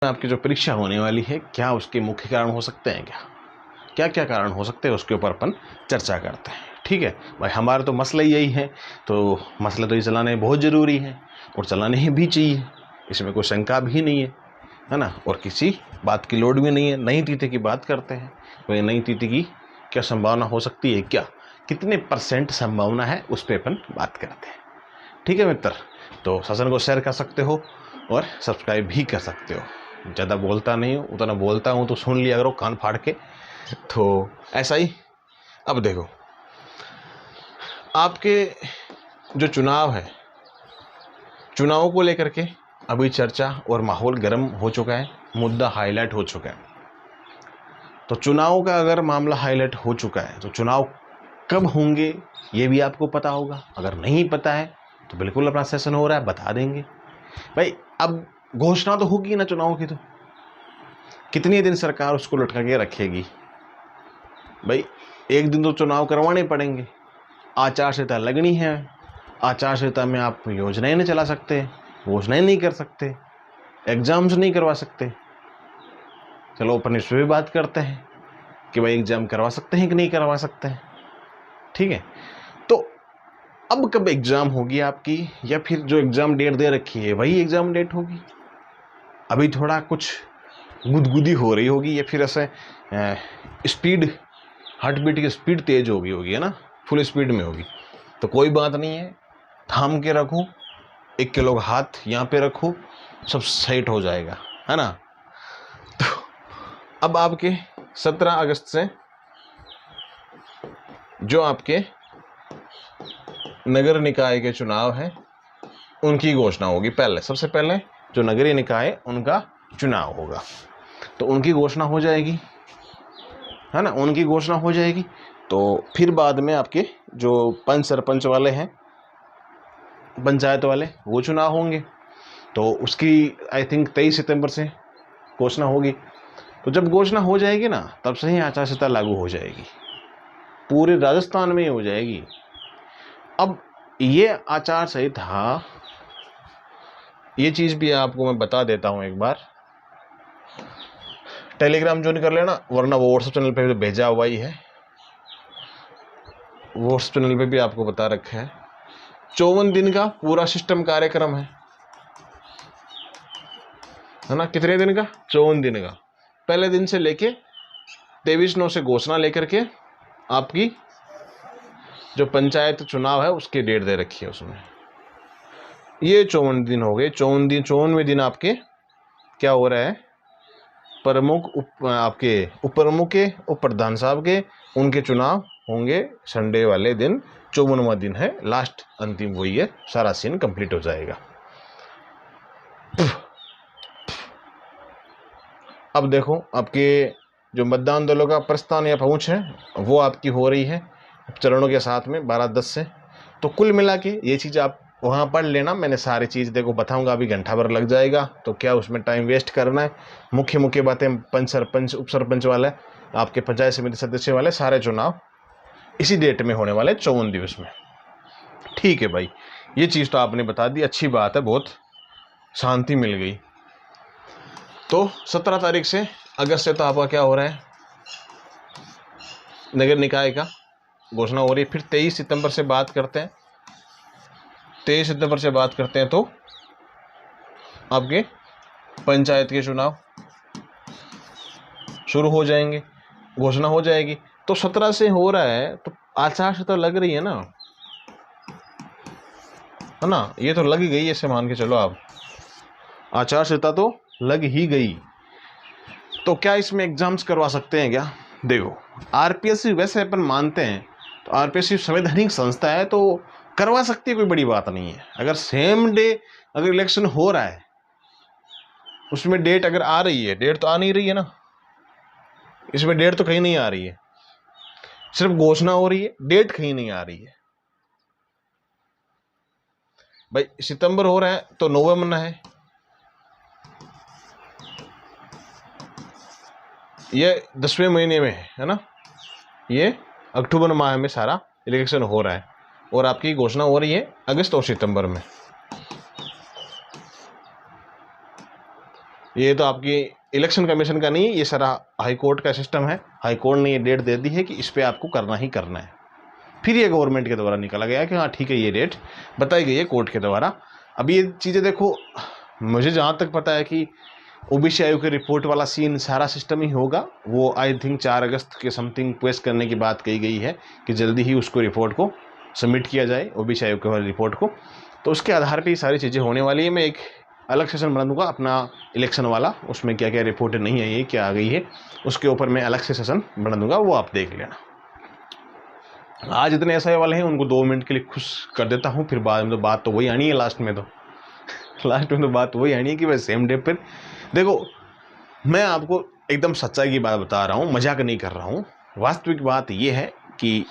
आपकी जो परीक्षा होने वाली है, क्या उसके मुख्य कारण हो सकते हैं, क्या क्या कारण हो सकते हैं, उसके ऊपर अपन चर्चा करते हैं। ठीक है भाई, हमारा तो मसला ही यही है, तो मसला तो ये चलाने बहुत ज़रूरी है और चलाने ही भी चाहिए, इसमें कोई शंका भी नहीं है ना। और किसी बात की लोड भी नहीं है। नई तिथि की बात करते हैं, तो ये नई तिथि की क्या संभावना हो सकती है, क्या कितने % संभावना है, उस पर अपन बात करते हैं। ठीक है मित्र, तो सेशन को शेयर कर सकते हो और सब्सक्राइब भी कर सकते हो। ज़्यादा बोलता नहीं हूँ, उतना बोलता हूँ तो सुन लिया करो कान फाड़ के। तो ऐसा ही अब देखो, आपके जो चुनाव है, चुनाव को लेकर के अभी चर्चा और माहौल गर्म हो चुका है, मुद्दा हाईलाइट हो चुका है। तो चुनाव का अगर मामला हाईलाइट हो चुका है तो चुनाव कब होंगे ये भी आपको पता होगा। अगर नहीं पता है तो बिल्कुल अपना सेशन हो रहा है, बता देंगे भाई। अब घोषणा तो होगी ना चुनाव की, तो कितने दिन सरकार उसको लटका के रखेगी भाई। एक दिन तो चुनाव करवाने पड़ेंगे, आचार संहिता लगनी है। आचार संहिता में आप योजनाएं नहीं चला सकते, घोषणाएं नहीं कर सकते, एग्जाम्स नहीं करवा सकते। चलो अपन इस पर भी बात करते हैं कि भाई एग्जाम करवा सकते हैं कि नहीं करवा सकते हैं। ठीक है, तो अब कब एग्जाम होगी आपकी, या फिर जो एग्जाम डेट दे रखी है वही एग्जाम डेट होगी। अभी थोड़ा कुछ गुदगुदी हो रही होगी, या फिर ऐसे स्पीड, हार्ट बीट की स्पीड तेज हो गई होगी, है ना, फुल स्पीड में होगी। तो कोई बात नहीं है, थाम के रखो, 1 किलो का हाथ यहाँ पे रखो, सब सेट हो जाएगा, है ना। तो अब आपके 17 अगस्त से जो आपके नगर निकाय के चुनाव हैं उनकी घोषणा होगी। पहले सबसे पहले जो नगरीय निकाय उनका चुनाव होगा, तो उनकी घोषणा हो जाएगी, है ना, उनकी घोषणा हो जाएगी। तो फिर बाद में आपके जो पंच सरपंच वाले हैं, पंचायत वाले, वो चुनाव होंगे। तो उसकी आई थिंक 23 सितंबर से घोषणा होगी। तो जब घोषणा हो जाएगी ना, तब से ही आचार संहिता लागू हो जाएगी, पूरे राजस्थान में ही हो जाएगी। अब ये आचार संहिता, ये चीज़ भी आपको मैं बता देता हूँ एक बार। टेलीग्राम ज्वाइन कर लेना, वरना वो व्हाट्सएप चैनल पे भी भेजा हुआ ही है, व्हाट्सएप चैनल पे भी आपको बता रखा है। 54 दिन का पूरा सिस्टम कार्यक्रम है ना। कितने दिन का? 54 दिन का। पहले दिन से लेके 23/9 से घोषणा लेकर के आपकी जो पंचायत चुनाव है उसकी डेट दे रखी है उसमें। ये 54 दिन हो गए। 54वें दिन आपके क्या हो रहा है, प्रमुख आपके उप प्रमुख के, उप प्रधान साहब के, उनके चुनाव होंगे संडे वाले दिन। 54वां दिन है, लास्ट अंतिम वही है, सारा सीन कंप्लीट हो जाएगा। अब देखो, आपके जो मतदान दलों का प्रस्थान या पहुंच है वो आपकी हो रही है चरणों के साथ में 12-10 से। तो कुल मिला के ये चीज़ आप वहाँ पढ़ लेना, मैंने सारी चीज़ देखो बताऊंगा, अभी घंटा भर लग जाएगा, तो क्या उसमें टाइम वेस्ट करना है। मुख्य बातें, पंच सरपंच, उप सरपंच वाले, आपके पंचायत समिति सदस्य वाले सारे चुनाव इसी डेट में होने वाले 54 दिवस में। ठीक है भाई, ये चीज़ तो आपने बता दी, अच्छी बात है, बहुत शांति मिल गई। तो 17 तारीख से अगस्त से तो आपका क्या हो रहा है, नगर निकाय का घोषणा हो रही है। फिर 23 सितंबर से बात करते हैं। 23 सितंबर से बात करते हैं तो आपके पंचायत के चुनाव शुरू हो जाएंगे, घोषणा हो जाएगी। तो 17 से हो रहा है, तो आचार संहिता लग रही है ना, है ना, ये तो लग गई, ऐसे मान के चलो आप, आचार संहिता तो लग ही गई। तो क्या इसमें एग्जाम्स करवा सकते हैं क्या? देखो, आरपीएससी वैसे अपन मानते हैं, तो आरपीएससी संवैधानिक संस्था है तो करवा सकती है, कोई बड़ी बात नहीं है। अगर सेम डे अगर इलेक्शन हो रहा है, उसमें डेट अगर आ रही है, डेट तो आ नहीं रही है ना, इसमें डेट तो कहीं नहीं आ रही है, सिर्फ घोषणा हो रही है, डेट कहीं नहीं आ रही है भाई। सितंबर हो रहा है तो नवंबर में है, ये 10वें महीने में है ना, ये अक्टूबर माह में सारा इलेक्शन हो रहा है, और आपकी घोषणा हो रही है अगस्त और सितंबर में। ये तो आपकी इलेक्शन कमीशन का नहीं, ये सारा हाई कोर्ट का सिस्टम है। हाई कोर्ट ने ये डेट दे दी है कि इस पर आपको करना ही करना है। फिर ये गवर्नमेंट के द्वारा निकाला गया कि हाँ ठीक है, ये डेट बताई गई है कोर्ट के द्वारा। अब ये चीज़ें देखो, मुझे जहाँ तक पता है कि ओबीसी आयोग की रिपोर्ट वाला सीन सारा सिस्टम ही होगा। वो आई थिंक 4 अगस्त के समथिंग पेश करने की बात कही गई है कि जल्दी ही उसको रिपोर्ट को सबमिट किया जाए, ओबीसी आयोग के वाली रिपोर्ट को। तो उसके आधार पर ये सारी चीज़ें होने वाली है। मैं एक अलग सेशन बना दूंगा अपना इलेक्शन वाला, उसमें क्या क्या रिपोर्ट नहीं आई है, क्या आ गई है, उसके ऊपर मैं अलग से सेशन बना दूंगा, वो आप देख लेना। आज इतने ऐसे वाले हैं, उनको 2 मिनट के लिए खुश कर देता हूँ, फिर बाद में तो बात तो वही आनी है। लास्ट में तो बात वही आनी है कि भाई सेम डे पर देखो। मैं आपको एकदम सच्चाई की बात बता रहा हूँ, मजाक नहीं कर रहा हूँ। वास्तविक बात यह है कि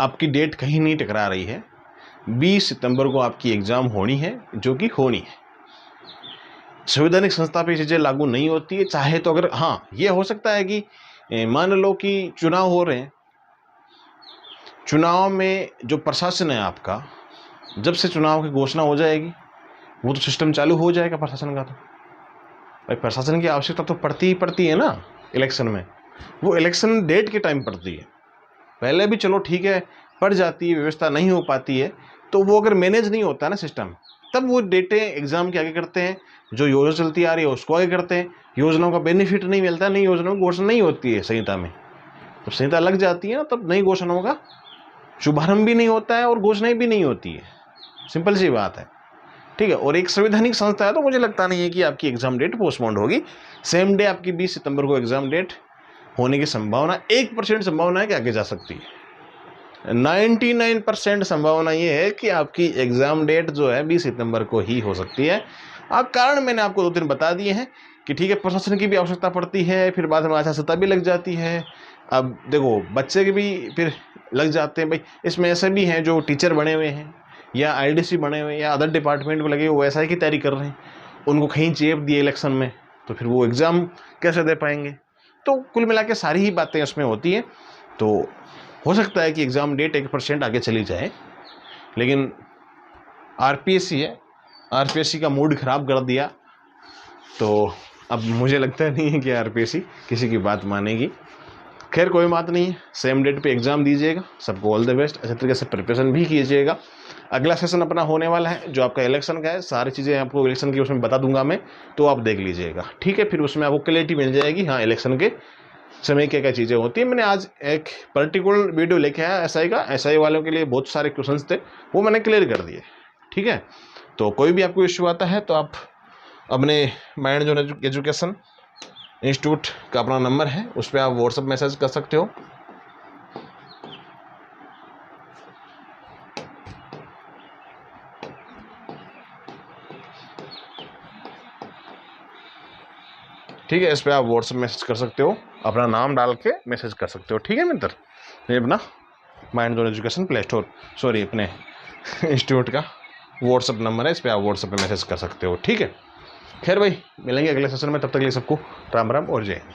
आपकी डेट कहीं नहीं टकरा रही है। 20 सितंबर को आपकी एग्ज़ाम होनी है, जो कि होनी है। संवैधानिक संस्था पे चीज़ें लागू नहीं होती है। चाहे तो अगर हाँ ये हो सकता है कि मान लो कि चुनाव हो रहे हैं, चुनाव में जो प्रशासन है आपका, जब से चुनाव की घोषणा हो जाएगी वो तो सिस्टम चालू हो जाएगा प्रशासन का। तो भाई प्रशासन की आवश्यकता तो पड़ती है ना इलेक्शन में। वो इलेक्शन डेट के टाइम पड़ती है, पहले भी चलो ठीक है पड़ जाती है, व्यवस्था नहीं हो पाती है। तो वो अगर मैनेज नहीं होता ना सिस्टम, तब वो डेटें एग्ज़ाम के आगे करते हैं, जो योजना चलती आ रही है उसको आगे करते हैं। योजनाओं का बेनिफिट नहीं मिलता, नई योजनाओं की घोषणा नहीं होती है संहिता में। जब संहिता लग जाती है ना, तब नई घोषणाओं का शुभारंभ भी नहीं होता है और घोषणाएं भी नहीं होती है। सिंपल सी बात है, ठीक है। और एक संवैधानिक संस्था है, तो मुझे लगता नहीं है कि आपकी एग्ज़ाम डेट पोस्टपोन्ड होगी। सेम डे आपकी 20 सितंबर को एग्ज़ाम डेट होने की संभावना 1% संभावना है कि आगे जा सकती है। 99% संभावना ये है कि आपकी एग्ज़ाम डेट जो है 20 सितंबर को ही हो सकती है। अब कारण मैंने आपको 2-3 बता दिए हैं कि ठीक है, प्रशासन की भी आवश्यकता पड़ती है, फिर बाद में आचार संहिता भी लग जाती है। अब देखो बच्चे के भी फिर लग जाते हैं भाई। इसमें ऐसे भी हैं जो टीचर बने हुए हैं या आईडीसी बने हुए हैं या अदर डिपार्टमेंट में लगे, वो एसआई की तैयारी कर रहे हैं, उनको कहीं चेप दिए इलेक्शन में, तो फिर वो एग्ज़ाम कैसे दे पाएंगे। तो कुल मिला के सारी ही बातें उसमें होती हैं। तो हो सकता है कि एग्ज़ाम डेट 1% आगे चली जाए, लेकिन आरपीएससी है, आरपीएससी का मूड ख़राब कर दिया, तो अब मुझे लगता नहीं है कि आरपीएससी किसी की बात मानेगी। खैर कोई बात नहीं है, सेम डेट पे एग्ज़ाम दीजिएगा। सबको ऑल द बेस्ट, अच्छे तरीके से प्रिपरेशन भी कीजिएगा। अगला सेशन अपना होने वाला है जो आपका इलेक्शन का है, सारी चीज़ें आपको इलेक्शन की उसमें बता दूंगा मैं, तो आप देख लीजिएगा, ठीक है। फिर उसमें आपको क्लैरिटी मिल जाएगी, हाँ इलेक्शन के समय क्या क्या चीज़ें होती है। मैंने आज एक पर्टिकुलर वीडियो लेके आया एसआई का, एसआई वालों के लिए बहुत सारे क्वेश्चंस थे, वो मैंने क्लियर कर दिए, ठीक है। तो कोई भी आपको इश्यू आता है तो आप अपने माइंड जोन एजुकेशन इंस्टीट्यूट का अपना नंबर है, उस पर आप व्हाट्सएप मैसेज कर सकते हो। ठीक है, इस पर आप व्हाट्सएप मैसेज कर सकते हो, अपना नाम डाल के मैसेज कर सकते हो, ठीक है मित्र। ये अपना mind zone education play store अपने इंस्टीट्यूट का व्हाट्सएप नंबर है, इस पर आप व्हाट्सएप पे मैसेज कर सकते हो, ठीक है। खैर भाई मिलेंगे अगले सेशन में, तब तक के लिए सबको राम राम और जय हिंद।